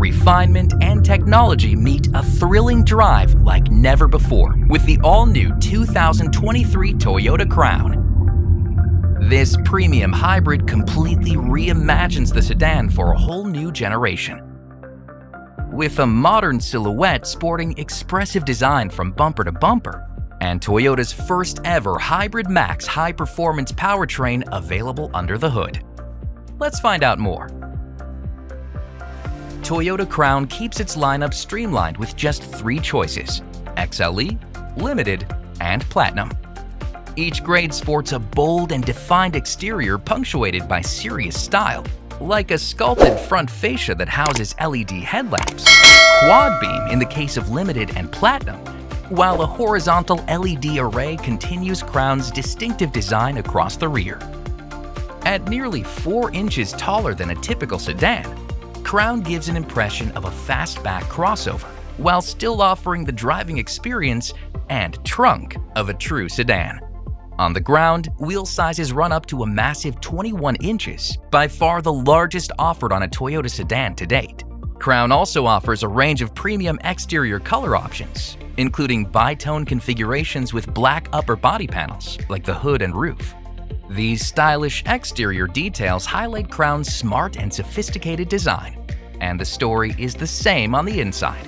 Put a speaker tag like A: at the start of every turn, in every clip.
A: refinement, and technology meet a thrilling drive like never before with the all-new 2023 Toyota Crown. This premium hybrid completely reimagines the sedan for a whole new generation. With a modern silhouette sporting expressive design from bumper to bumper, and Toyota's first ever Hybrid Max high-performance powertrain available under the hood. Let's find out more. Toyota Crown keeps its lineup streamlined with just 3 choices: XLE, Limited, and Platinum. Each grade sports a bold and defined exterior punctuated by serious style, like a sculpted front fascia that houses LED headlamps, quad beam in the case of Limited and Platinum, while a horizontal LED array continues Crown's distinctive design across the rear. At nearly 4 inches taller than a typical sedan, Crown gives an impression of a fastback crossover, while still offering the driving experience and trunk of a true sedan. On the ground, wheel sizes run up to a massive 21 inches, by far the largest offered on a Toyota sedan to date. Crown also offers a range of premium exterior color options, including bi-tone configurations with black upper body panels, like the hood and roof. These stylish exterior details highlight Crown's smart and sophisticated design, and the story is the same on the inside.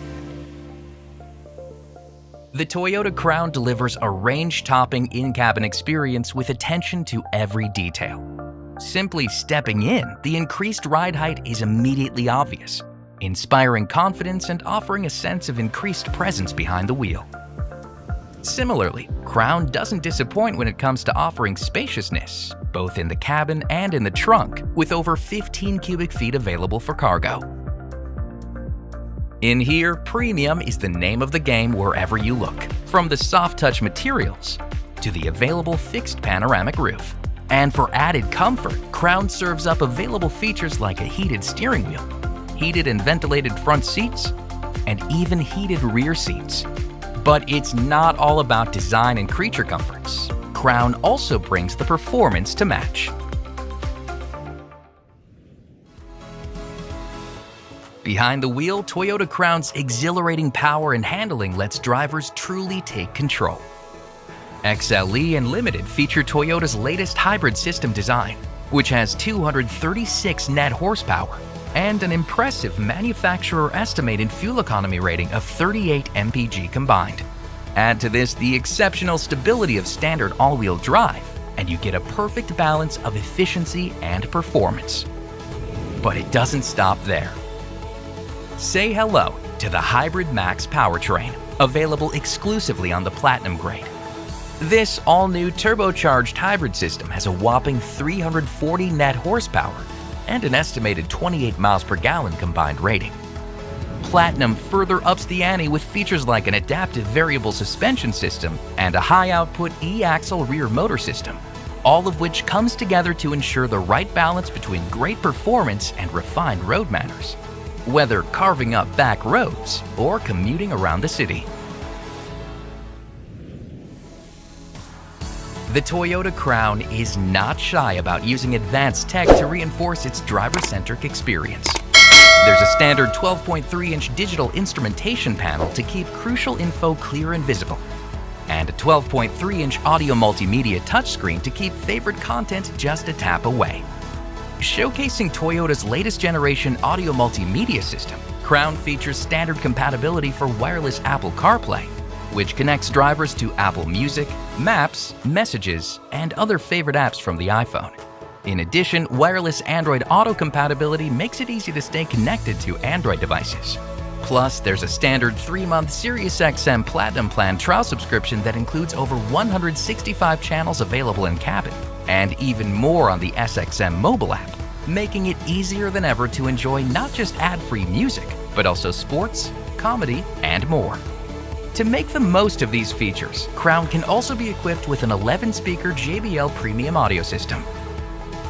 A: The Toyota Crown delivers a range-topping in-cabin experience with attention to every detail. Simply stepping in, the increased ride height is immediately obvious, inspiring confidence and offering a sense of increased presence behind the wheel. Similarly, Crown doesn't disappoint when it comes to offering spaciousness, both in the cabin and in the trunk, with over 15 cubic feet available for cargo. In here, premium is the name of the game wherever you look, from the soft-touch materials to the available fixed panoramic roof. And for added comfort, Crown serves up available features like a heated steering wheel, heated and ventilated front seats, and even heated rear seats. But it's not all about design and creature comforts. Crown also brings the performance to match. Behind the wheel, Toyota Crown's exhilarating power and handling lets drivers truly take control. XLE and Limited feature Toyota's latest hybrid system design, which has 236 net horsepower and an impressive manufacturer-estimated fuel economy rating of 38 mpg combined. Add to this the exceptional stability of standard all-wheel drive, and you get a perfect balance of efficiency and performance. But it doesn't stop there. Say hello to the Hybrid Max powertrain, available exclusively on the Platinum grade. This all-new turbocharged hybrid system has a whopping 340 net horsepower and an estimated 28 miles per gallon combined rating. Platinum further ups the ante with features like an adaptive variable suspension system and a high-output e-axle rear motor system, all of which comes together to ensure the right balance between great performance and refined road manners, whether carving up back roads or commuting around the city. The Toyota Crown is not shy about using advanced tech to reinforce its driver-centric experience. There's a standard 12.3-inch digital instrumentation panel to keep crucial info clear and visible, and a 12.3-inch audio multimedia touchscreen to keep favorite content just a tap away. Showcasing Toyota's latest generation audio multimedia system, Crown features standard compatibility for wireless Apple CarPlay, which connects drivers to Apple Music, Maps, Messages, and other favorite apps from the iPhone. In addition, wireless Android Auto compatibility makes it easy to stay connected to Android devices. Plus, there's a standard 3-month SiriusXM Platinum Plan trial subscription that includes over 165 channels available in cabin, and even more on the SXM mobile app, making it easier than ever to enjoy not just ad-free music, but also sports, comedy, and more. To make the most of these features, Crown can also be equipped with an 11-speaker JBL premium audio system.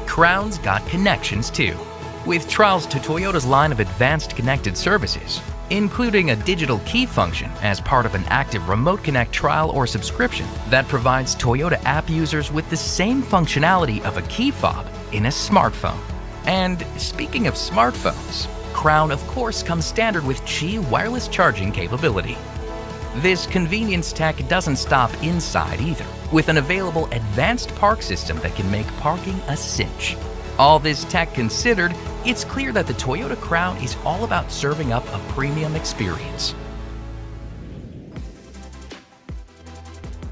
A: Crown's got connections too, with trials to Toyota's line of advanced connected services, including a digital key function as part of an active Remote Connect trial or subscription that provides Toyota app users with the same functionality of a key fob in a smartphone. And speaking of smartphones, Crown of course comes standard with Qi wireless charging capability. This convenience tech doesn't stop inside either, with an available advanced park system that can make parking a cinch. All this tech considered, it's clear that the Toyota Crown is all about serving up a premium experience.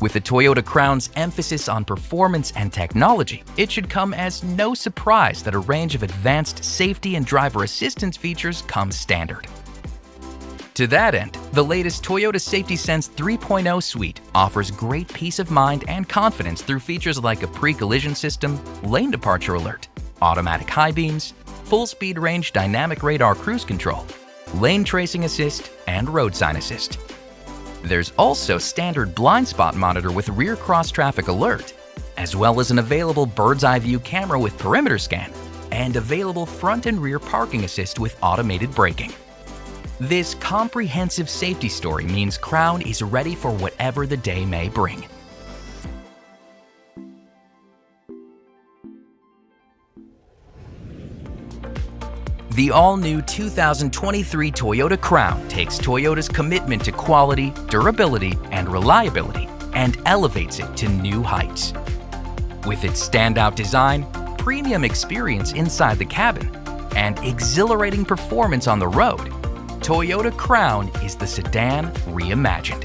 A: With the Toyota Crown's emphasis on performance and technology, it should come as no surprise that a range of advanced safety and driver assistance features comes standard. To that end, the latest Toyota Safety Sense 3.0 suite offers great peace of mind and confidence through features like a pre-collision system, lane departure alert, automatic high beams, full-speed range dynamic radar cruise control, lane tracing assist, and road sign assist. There's also standard blind spot monitor with rear cross-traffic alert, as well as an available bird's eye view camera with perimeter scan, and available front and rear parking assist with automated braking. This comprehensive safety story means Crown is ready for whatever the day may bring. The all-new 2023 Toyota Crown takes Toyota's commitment to quality, durability, and reliability and elevates it to new heights. With its standout design, premium experience inside the cabin, and exhilarating performance on the road, Toyota Crown is the sedan reimagined.